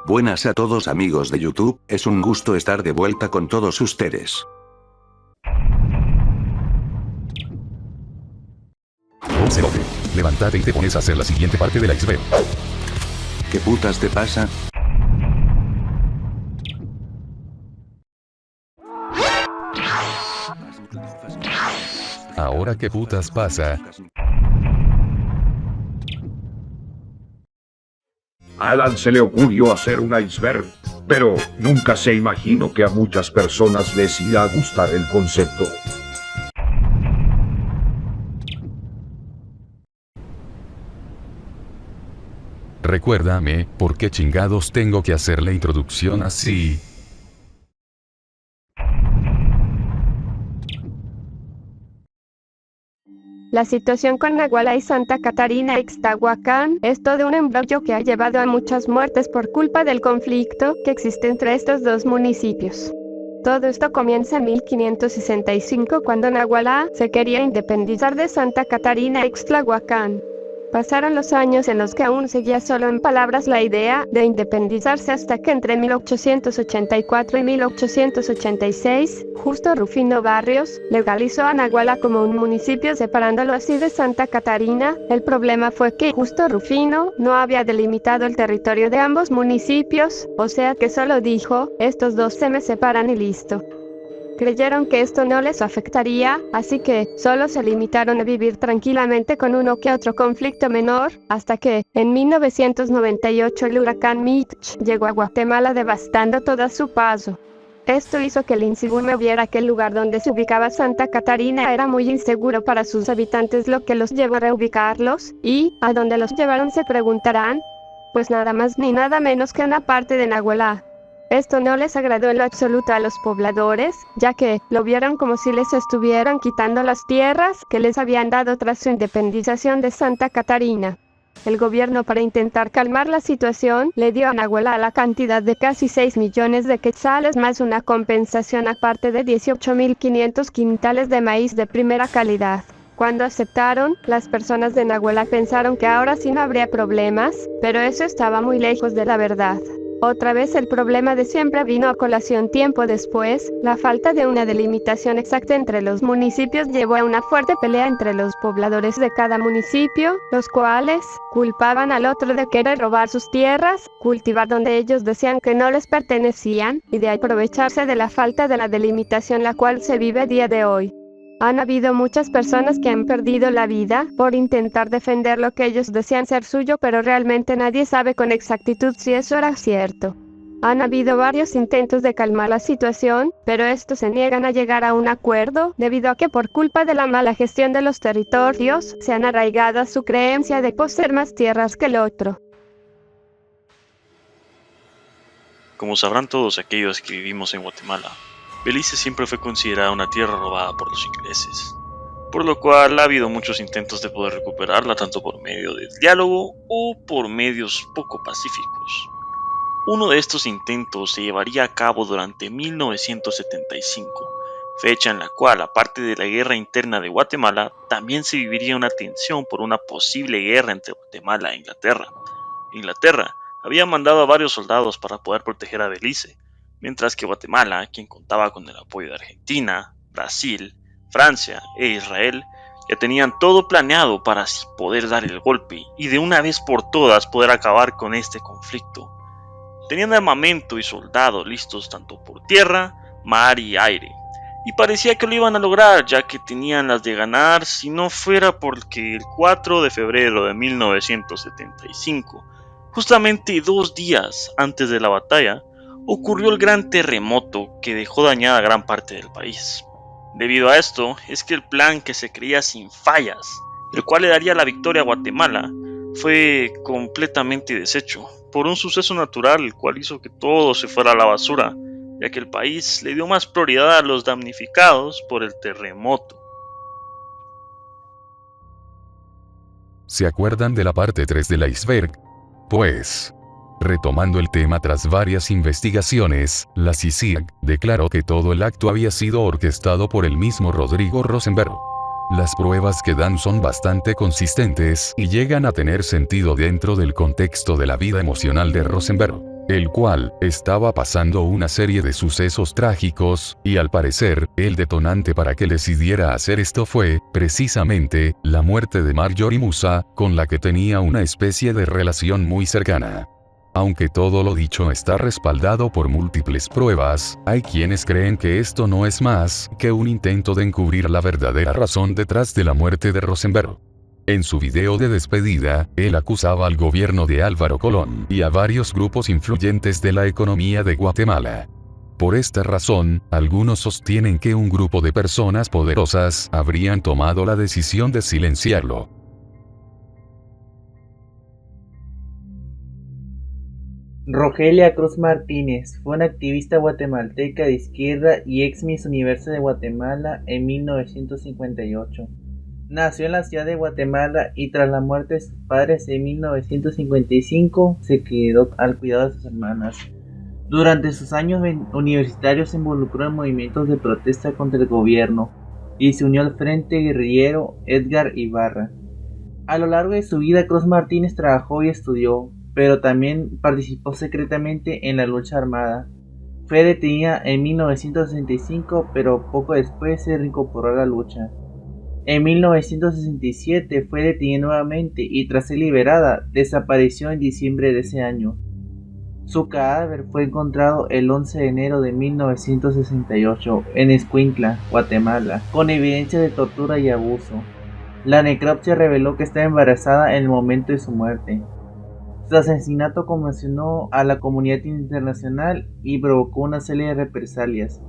Buenas a todos amigos de YouTube, es un gusto estar de vuelta con todos ustedes. Cerote, levántate y te pones a hacer la siguiente parte del iceberg. ¿Qué putas te pasa? Ahora qué putas pasa. Alan se le ocurrió hacer un iceberg, pero nunca se imaginó que a muchas personas les iba a gustar el concepto. Recuérdame, ¿por qué chingados tengo que hacer la introducción así? La situación con Nagualá y Santa Catarina Ixtahuacán es todo un embrollo que ha llevado a muchas muertes por culpa del conflicto que existe entre estos dos municipios. Todo esto comienza en 1565 cuando Nagualá se quería independizar de Santa Catarina Ixtlahuacán. Pasaron los años en los que aún seguía solo en palabras la idea de independizarse hasta que entre 1884 y 1886, Justo Rufino Barrios legalizó a Nagualá como un municipio separándolo así de Santa Catarina. El problema fue que Justo Rufino no había delimitado el territorio de ambos municipios, o sea que solo dijo, estos dos se me separan y listo. Creyeron que esto no les afectaría, así que solo se limitaron a vivir tranquilamente con uno que otro conflicto menor, hasta que, en 1998 el huracán Mitch llegó a Guatemala devastando todo a su paso. Esto hizo que el Insibume viera que el lugar donde se ubicaba Santa Catarina era muy inseguro para sus habitantes, lo que los llevó a reubicarlos, y, ¿a dónde los llevaron?, se preguntarán. Pues nada más ni nada menos que una parte de Nagualá. Esto no les agradó en lo absoluto a los pobladores, ya que lo vieron como si les estuvieran quitando las tierras que les habían dado tras su independización de Santa Catarina. El gobierno, para intentar calmar la situación, le dio a Nagualá la cantidad de casi 6 millones de quetzales más una compensación aparte de 18.500 quintales de maíz de primera calidad. Cuando aceptaron, las personas de Nagualá pensaron que ahora sí no habría problemas, pero eso estaba muy lejos de la verdad. Otra vez el problema de siempre vino a colación tiempo después. La falta de una delimitación exacta entre los municipios llevó a una fuerte pelea entre los pobladores de cada municipio, los cuales culpaban al otro de querer robar sus tierras, cultivar donde ellos decían que no les pertenecían, y de aprovecharse de la falta de la delimitación la cual se vive a día de hoy. Han habido muchas personas que han perdido la vida por intentar defender lo que ellos decían ser suyo, pero realmente nadie sabe con exactitud si eso era cierto. Han habido varios intentos de calmar la situación, pero estos se niegan a llegar a un acuerdo, debido a que por culpa de la mala gestión de los territorios, se han arraigado a su creencia de poseer más tierras que el otro. Como sabrán todos aquellos que vivimos en Guatemala, Belice siempre fue considerada una tierra robada por los ingleses, por lo cual ha habido muchos intentos de poder recuperarla tanto por medio del diálogo o por medios poco pacíficos. Uno de estos intentos se llevaría a cabo durante 1975, fecha en la cual, aparte de la guerra interna de Guatemala, también se viviría una tensión por una posible guerra entre Guatemala e Inglaterra. Inglaterra había mandado a varios soldados para poder proteger a Belice, mientras que Guatemala, quien contaba con el apoyo de Argentina, Brasil, Francia e Israel, ya tenían todo planeado para así poder dar el golpe y de una vez por todas poder acabar con este conflicto. Tenían armamento y soldados listos tanto por tierra, mar y aire, y parecía que lo iban a lograr, ya que tenían las de ganar si no fuera porque el 4 de febrero de 1975, justamente 2 días antes de la batalla, ocurrió el gran terremoto que dejó dañada gran parte del país. Debido a esto, es que el plan que se creía sin fallas, el cual le daría la victoria a Guatemala, fue completamente deshecho por un suceso natural, el cual hizo que todo se fuera a la basura, ya que el país le dio más prioridad a los damnificados por el terremoto. ¿Se acuerdan de la parte 3 del iceberg? Pues, retomando el tema tras varias investigaciones, la CICIG declaró que todo el acto había sido orquestado por el mismo Rodrigo Rosenberg. Las pruebas que dan son bastante consistentes y llegan a tener sentido dentro del contexto de la vida emocional de Rosenberg. el cual estaba pasando una serie de sucesos trágicos, y al parecer, el detonante para que decidiera hacer esto fue, precisamente, la muerte de Marjorie Musa, con la que tenía una especie de relación muy cercana. Aunque todo lo dicho está respaldado por múltiples pruebas, hay quienes creen que esto no es más que un intento de encubrir la verdadera razón detrás de la muerte de Rosenberg. En su video de despedida, él acusaba al gobierno de Álvaro Colón y a varios grupos influyentes de la economía de Guatemala. Por esta razón, algunos sostienen que un grupo de personas poderosas habrían tomado la decisión de silenciarlo. Rogelia Cruz Martínez fue una activista guatemalteca de izquierda y ex Miss Universo de Guatemala en 1958. Nació en la ciudad de Guatemala y tras la muerte de sus padres en 1955 se quedó al cuidado de sus hermanas. Durante sus años universitarios se involucró en movimientos de protesta contra el gobierno y se unió al Frente Guerrillero Edgar Ibarra. A lo largo de su vida, Cruz Martínez trabajó y estudió, pero también participó secretamente en la lucha armada. Fue detenida en 1965, pero poco después se reincorporó a la lucha. En 1967 fue detenida nuevamente y tras ser liberada, desapareció en diciembre de ese año. Su cadáver fue encontrado el 11 de enero de 1968 en Escuintla, Guatemala, con evidencia de tortura y abuso. La necropsia reveló que estaba embarazada en el momento de su muerte. Su asesinato conmocionó a la comunidad internacional y provocó una serie de represalias.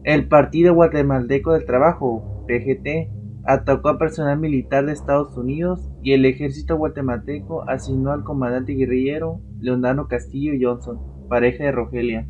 El Partido Guatemalteco del Trabajo, PGT, atacó a personal militar de Estados Unidos y el ejército guatemalteco asignó al comandante guerrillero Leonardo Castillo Johnson, pareja de Rogelia.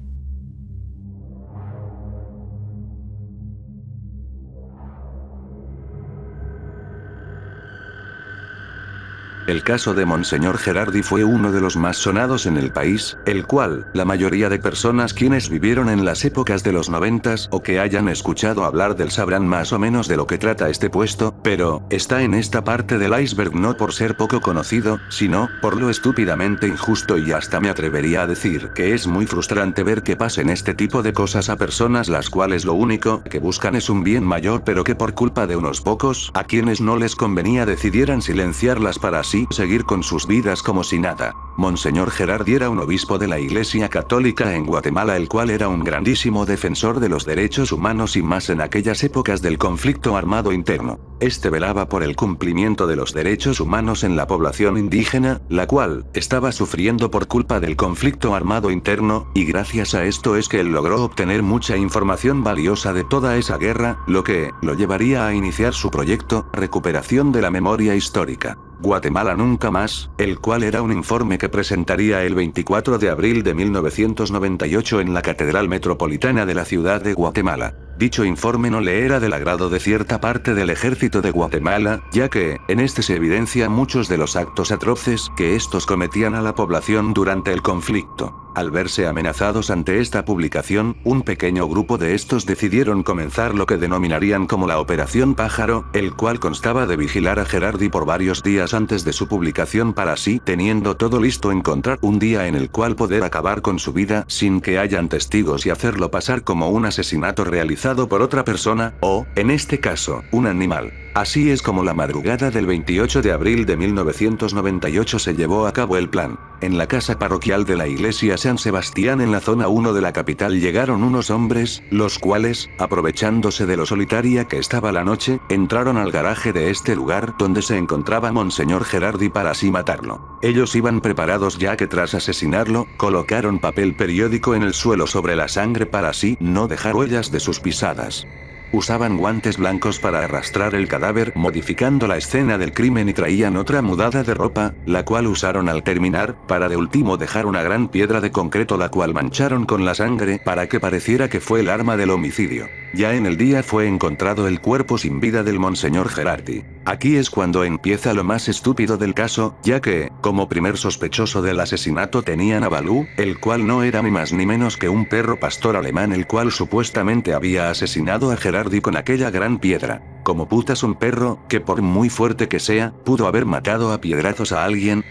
El caso de Monseñor Gerardi fue uno de los más sonados en el país, el cual, la mayoría de personas quienes vivieron en las épocas de los 90s o que hayan escuchado hablar del sabrán más o menos de lo que trata este puesto, pero, está en esta parte del iceberg no por ser poco conocido, sino, por lo estúpidamente injusto y hasta me atrevería a decir que es muy frustrante ver que pasen este tipo de cosas a personas las cuales lo único que buscan es un bien mayor pero que por culpa de unos pocos, a quienes no les convenía decidieran silenciarlas para así seguir con sus vidas como si nada. Monseñor Gerardi era un obispo de la Iglesia Católica en Guatemala el cual era un grandísimo defensor de los derechos humanos y más en aquellas épocas del conflicto armado interno. Este velaba por el cumplimiento de los derechos humanos en la población indígena, la cual estaba sufriendo por culpa del conflicto armado interno, y gracias a esto es que él logró obtener mucha información valiosa de toda esa guerra, lo que lo llevaría a iniciar su proyecto, Recuperación de la Memoria Histórica. Guatemala Nunca Más, el cual era un informe que presentaría el 24 de abril de 1998 en la Catedral Metropolitana de la ciudad de Guatemala. Dicho informe no le era del agrado de cierta parte del ejército de Guatemala, ya que, en este se evidencia muchos de los actos atroces que estos cometían a la población durante el conflicto. Al verse amenazados ante esta publicación, un pequeño grupo de estos decidieron comenzar lo que denominarían como la Operación Pájaro, el cual constaba de vigilar a Gerardi por varios días antes de su publicación para así, teniendo todo listo, encontrar un día en el cual poder acabar con su vida sin que hayan testigos y hacerlo pasar como un asesinato realizado por otra persona, o, en este caso, un animal. Así es como la madrugada del 28 de abril de 1998 se llevó a cabo el plan. En la casa parroquial de la iglesia San Sebastián en la zona 1 de la capital llegaron unos hombres, los cuales, aprovechándose de lo solitaria que estaba la noche, entraron al garaje de este lugar donde se encontraba Monseñor Gerardi para así matarlo. Ellos iban preparados ya que tras asesinarlo, colocaron papel periódico en el suelo sobre la sangre para así no dejar huellas de sus pisadas. Usaban guantes blancos para arrastrar el cadáver, modificando la escena del crimen y traían otra mudada de ropa, la cual usaron al terminar, para de último dejar una gran piedra de concreto la cual mancharon con la sangre para que pareciera que fue el arma del homicidio. Ya en el día fue encontrado el cuerpo sin vida del Monseñor Gerardi. Aquí es cuando empieza lo más estúpido del caso, ya que, como primer sospechoso del asesinato tenían a Balú, el cual no era ni más ni menos que un perro pastor alemán el cual supuestamente había asesinado a Gerardi con aquella gran piedra. Como putas un perro, que por muy fuerte que sea, pudo haber matado a piedrazos a alguien.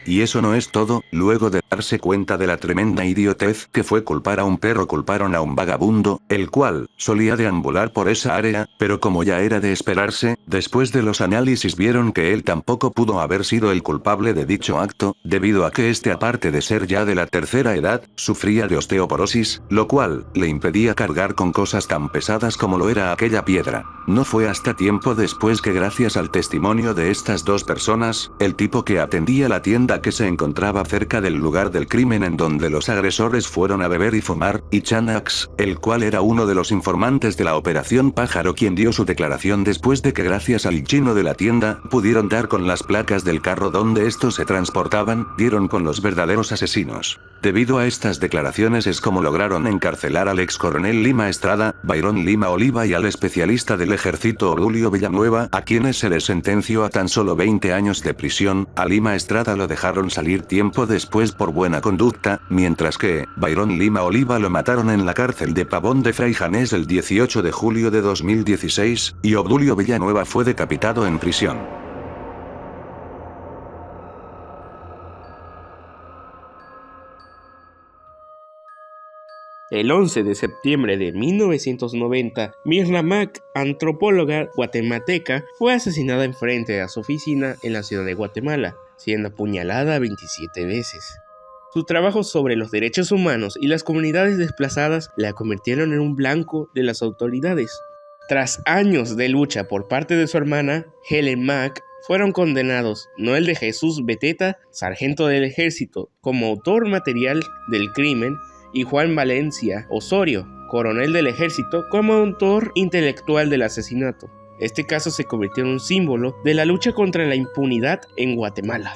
Y eso no es todo, luego de darse cuenta de la tremenda idiotez que fue culpar a un perro, culparon a un vagabundo, el cual solía deambular por esa área, pero como ya era de esperarse, después de los análisis vieron que él tampoco pudo haber sido el culpable de dicho acto, debido a que este, aparte de ser ya de la tercera edad, sufría de osteoporosis, lo cual le impedía cargar con cosas tan pesadas como lo era aquella piedra. No fue hasta tiempo después que, gracias al testimonio de estas dos personas, el tipo que atendía la tienda que se encontraba cerca del lugar del crimen en donde los agresores fueron a beber y fumar, y Chanax, el cual era uno de los informantes de la Operación Pájaro, quien dio su declaración después de que, gracias al chino de la tienda, pudieron dar con las placas del carro donde estos se transportaban, dieron con los verdaderos asesinos. Debido a estas declaraciones es como lograron encarcelar al ex coronel Lima Estrada, Byron Lima Oliva y al especialista del ejército Obdulio Villanueva, a quienes se les sentenció a tan solo 20 años de prisión. A Lima Estrada lo dejaron salir tiempo después por buena conducta, mientras que Byron Lima Oliva lo mataron en la cárcel de Pavón de Fray Janés el 18 de julio de 2016, y Obdulio Villanueva fue decapitado en prisión. El 11 de septiembre de 1990, Mirna Mac, antropóloga guatemalteca, fue asesinada enfrente a su oficina en la ciudad de Guatemala, siendo apuñalada 27 veces. Su trabajo sobre los derechos humanos y las comunidades desplazadas la convirtieron en un blanco de las autoridades. Tras años de lucha por parte de su hermana, Helen Mac, fueron condenados Noel de Jesús Beteta, sargento del ejército, como autor material del crimen, y Juan Valencia Osorio, coronel del ejército, como autor intelectual del asesinato. Este caso se convirtió en un símbolo de la lucha contra la impunidad en Guatemala.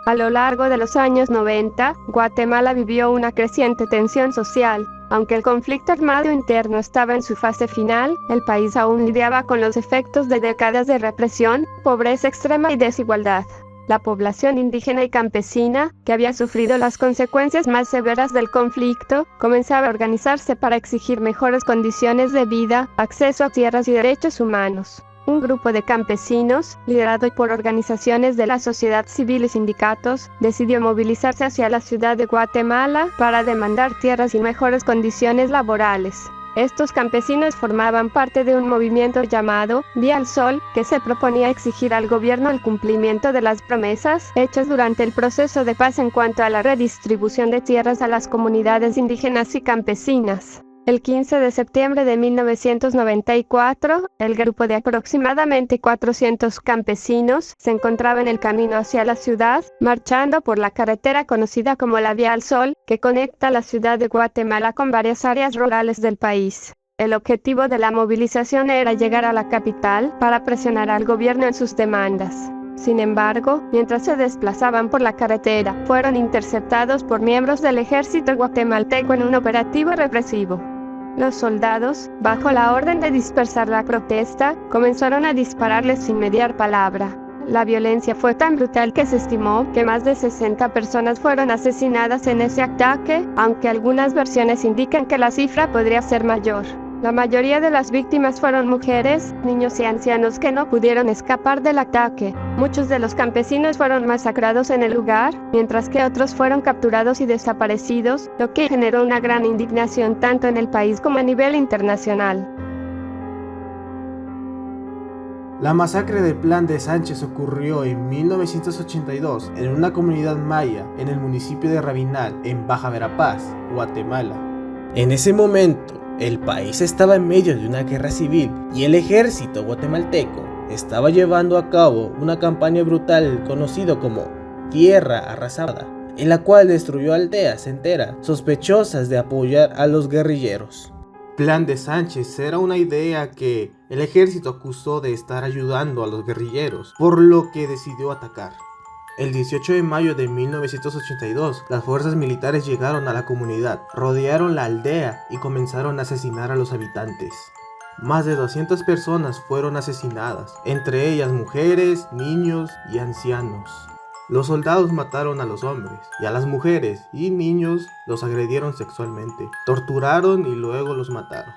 A lo largo de los años 90, Guatemala vivió una creciente tensión social. Aunque el conflicto armado interno estaba en su fase final, el país aún lidiaba con los efectos de décadas de represión, pobreza extrema y desigualdad. La población indígena y campesina, que había sufrido las consecuencias más severas del conflicto, comenzaba a organizarse para exigir mejores condiciones de vida, acceso a tierras y derechos humanos. Un grupo de campesinos, liderado por organizaciones de la sociedad civil y sindicatos, decidió movilizarse hacia la ciudad de Guatemala para demandar tierras y mejores condiciones laborales. Estos campesinos formaban parte de un movimiento llamado Vía al Sol, que se proponía exigir al gobierno el cumplimiento de las promesas hechas durante el proceso de paz en cuanto a la redistribución de tierras a las comunidades indígenas y campesinas. El 15 de septiembre de 1994, el grupo de aproximadamente 400 campesinos se encontraba en el camino hacia la ciudad, marchando por la carretera conocida como la Vía al Sol, que conecta la ciudad de Guatemala con varias áreas rurales del país. El objetivo de la movilización era llegar a la capital para presionar al gobierno en sus demandas. Sin embargo, mientras se desplazaban por la carretera, fueron interceptados por miembros del ejército guatemalteco en un operativo represivo. Los soldados, bajo la orden de dispersar la protesta, comenzaron a dispararles sin mediar palabra. La violencia fue tan brutal que se estimó que más de 60 personas fueron asesinadas en ese ataque, aunque algunas versiones indican que la cifra podría ser mayor. La mayoría de las víctimas fueron mujeres, niños y ancianos que no pudieron escapar del ataque. Muchos de los campesinos fueron masacrados en el lugar, mientras que otros fueron capturados y desaparecidos, lo que generó una gran indignación tanto en el país como a nivel internacional. La masacre del Plan de Sánchez ocurrió en 1982 en una comunidad maya en el municipio de Rabinal, en Baja Verapaz, Guatemala. En ese momento, el país estaba en medio de una guerra civil y el ejército guatemalteco estaba llevando a cabo una campaña brutal conocida como Tierra Arrasada, en la cual destruyó aldeas enteras sospechosas de apoyar a los guerrilleros. Plan de Sánchez era una idea que el ejército acusó de estar ayudando a los guerrilleros, por lo que decidió atacar. El 18 de mayo de 1982, las fuerzas militares llegaron a la comunidad, rodearon la aldea y comenzaron a asesinar a los habitantes. Más de 200 personas fueron asesinadas, entre ellas mujeres, niños y ancianos. Los soldados mataron a los hombres, y a las mujeres y niños los agredieron sexualmente, torturaron y luego los mataron.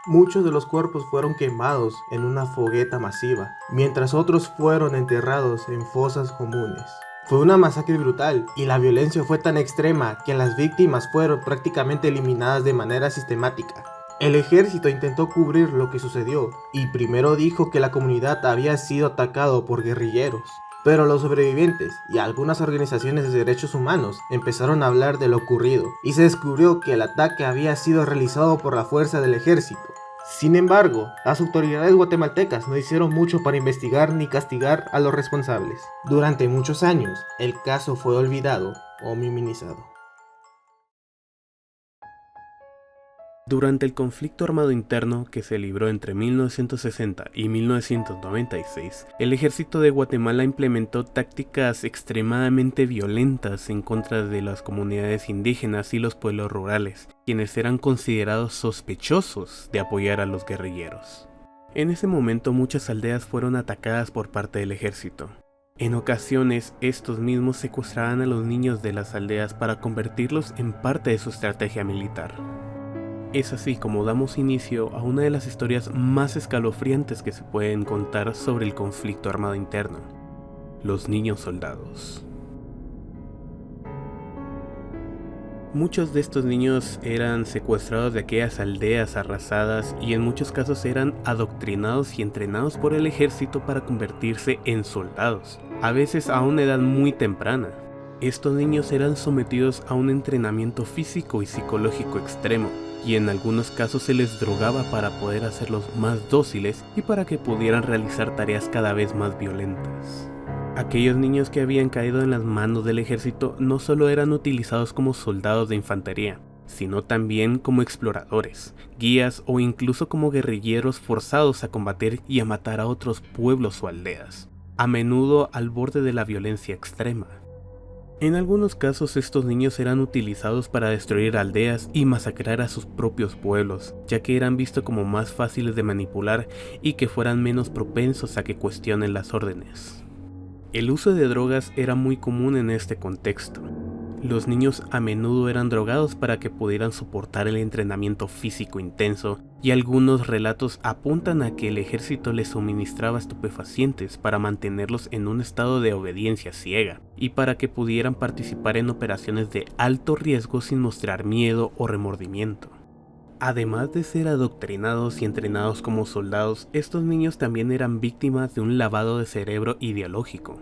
Muchos de los cuerpos fueron quemados en una fogueta masiva, mientras otros fueron enterrados en fosas comunes. Fue una masacre brutal y la violencia fue tan extrema que las víctimas fueron prácticamente eliminadas de manera sistemática. El ejército intentó cubrir lo que sucedió y primero dijo que la comunidad había sido atacada por guerrilleros. Pero los sobrevivientes y algunas organizaciones de derechos humanos empezaron a hablar de lo ocurrido y se descubrió que el ataque había sido realizado por la fuerza del ejército. Sin embargo, las autoridades guatemaltecas no hicieron mucho para investigar ni castigar a los responsables. Durante muchos años, el caso fue olvidado o minimizado. Durante el conflicto armado interno que se libró entre 1960 y 1996, el ejército de Guatemala implementó tácticas extremadamente violentas en contra de las comunidades indígenas y los pueblos rurales, quienes eran considerados sospechosos de apoyar a los guerrilleros. En ese momento muchas aldeas fueron atacadas por parte del ejército. En ocasiones, estos mismos secuestraban a los niños de las aldeas para convertirlos en parte de su estrategia militar. Es así como damos inicio a una de las historias más escalofriantes que se pueden contar sobre el conflicto armado interno: los niños soldados. Muchos de estos niños eran secuestrados de aquellas aldeas arrasadas y en muchos casos eran adoctrinados y entrenados por el ejército para convertirse en soldados, a veces a una edad muy temprana. Estos niños eran sometidos a un entrenamiento físico y psicológico extremo, y en algunos casos se les drogaba para poder hacerlos más dóciles y para que pudieran realizar tareas cada vez más violentas. Aquellos niños que habían caído en las manos del ejército no solo eran utilizados como soldados de infantería, sino también como exploradores, guías o incluso como guerrilleros forzados a combatir y a matar a otros pueblos o aldeas, a menudo al borde de la violencia extrema. En algunos casos estos niños eran utilizados para destruir aldeas y masacrar a sus propios pueblos, ya que eran vistos como más fáciles de manipular y que fueran menos propensos a que cuestionen las órdenes. El uso de drogas era muy común en este contexto. Los niños a menudo eran drogados para que pudieran soportar el entrenamiento físico intenso, y algunos relatos apuntan a que el ejército les suministraba estupefacientes para mantenerlos en un estado de obediencia ciega, y para que pudieran participar en operaciones de alto riesgo sin mostrar miedo o remordimiento. Además de ser adoctrinados y entrenados como soldados, estos niños también eran víctimas de un lavado de cerebro ideológico.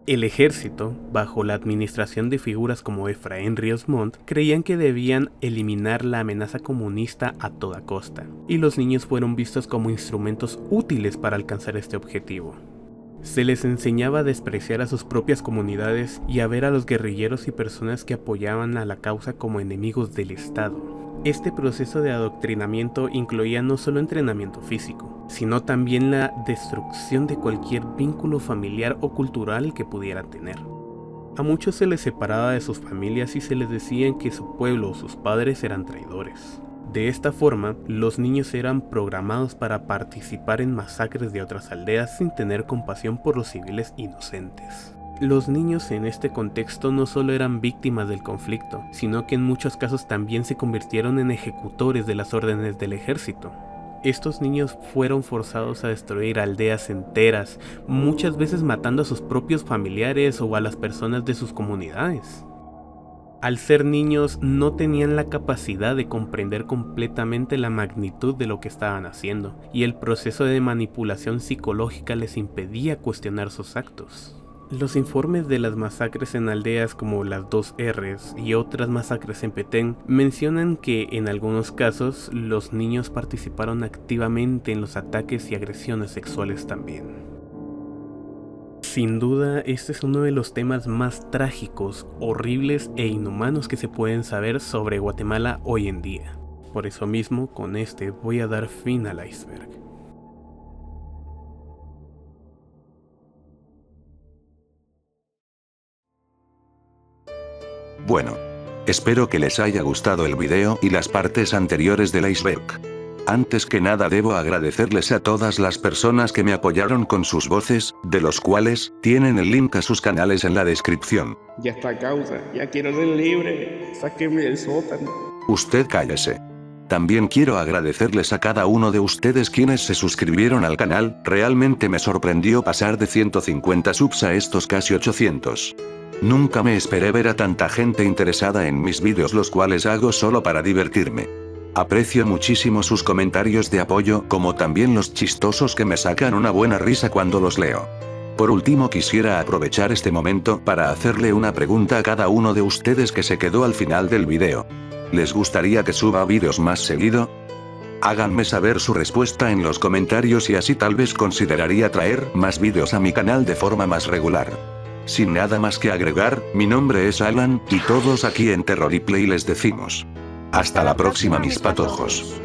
El ejército, bajo la administración de figuras como Efraín Ríos Montt, creían que debían eliminar la amenaza comunista a toda costa, y los niños fueron vistos como instrumentos útiles para alcanzar este objetivo. Se les enseñaba a despreciar a sus propias comunidades y a ver a los guerrilleros y personas que apoyaban a la causa como enemigos del Estado. Este proceso de adoctrinamiento incluía no solo entrenamiento físico, sino también la destrucción de cualquier vínculo familiar o cultural que pudieran tener. A muchos se les separaba de sus familias y se les decía que su pueblo o sus padres eran traidores. De esta forma, los niños eran programados para participar en masacres de otras aldeas sin tener compasión por los civiles inocentes. Los niños en este contexto no solo eran víctimas del conflicto, sino que en muchos casos también se convirtieron en ejecutores de las órdenes del ejército. Estos niños fueron forzados a destruir aldeas enteras, muchas veces matando a sus propios familiares o a las personas de sus comunidades. Al ser niños no tenían la capacidad de comprender completamente la magnitud de lo que estaban haciendo, y el proceso de manipulación psicológica les impedía cuestionar sus actos. Los informes de las masacres en aldeas como las 2 Rs y otras masacres en Petén mencionan que en algunos casos los niños participaron activamente en los ataques y agresiones sexuales también. Sin duda, este es uno de los temas más trágicos, horribles e inhumanos que se pueden saber sobre Guatemala hoy en día. Por eso mismo, con este voy a dar fin al iceberg. Bueno, espero que les haya gustado el video y las partes anteriores del iceberg. Antes que nada debo agradecerles a todas las personas que me apoyaron con sus voces, de los cuales tienen el link a sus canales en la descripción. Ya está causa, ya quiero ser libre, sáquenme del sótano. Usted cállese. También quiero agradecerles a cada uno de ustedes quienes se suscribieron al canal, realmente me sorprendió pasar de 150 subs a estos casi 800. Nunca me esperé ver a tanta gente interesada en mis vídeos, los cuales hago solo para divertirme. Aprecio muchísimo sus comentarios de apoyo, como también los chistosos que me sacan una buena risa cuando los leo. Por último, quisiera aprovechar este momento para hacerle una pregunta a cada uno de ustedes que se quedó al final del video. ¿Les gustaría que suba vídeos más seguido? Háganme saber su respuesta en los comentarios y así tal vez consideraría traer más vídeos a mi canal de forma más regular. Sin nada más que agregar, mi nombre es Alan, y todos aquí en Terroriplay les decimos: hasta la próxima, mis patojos.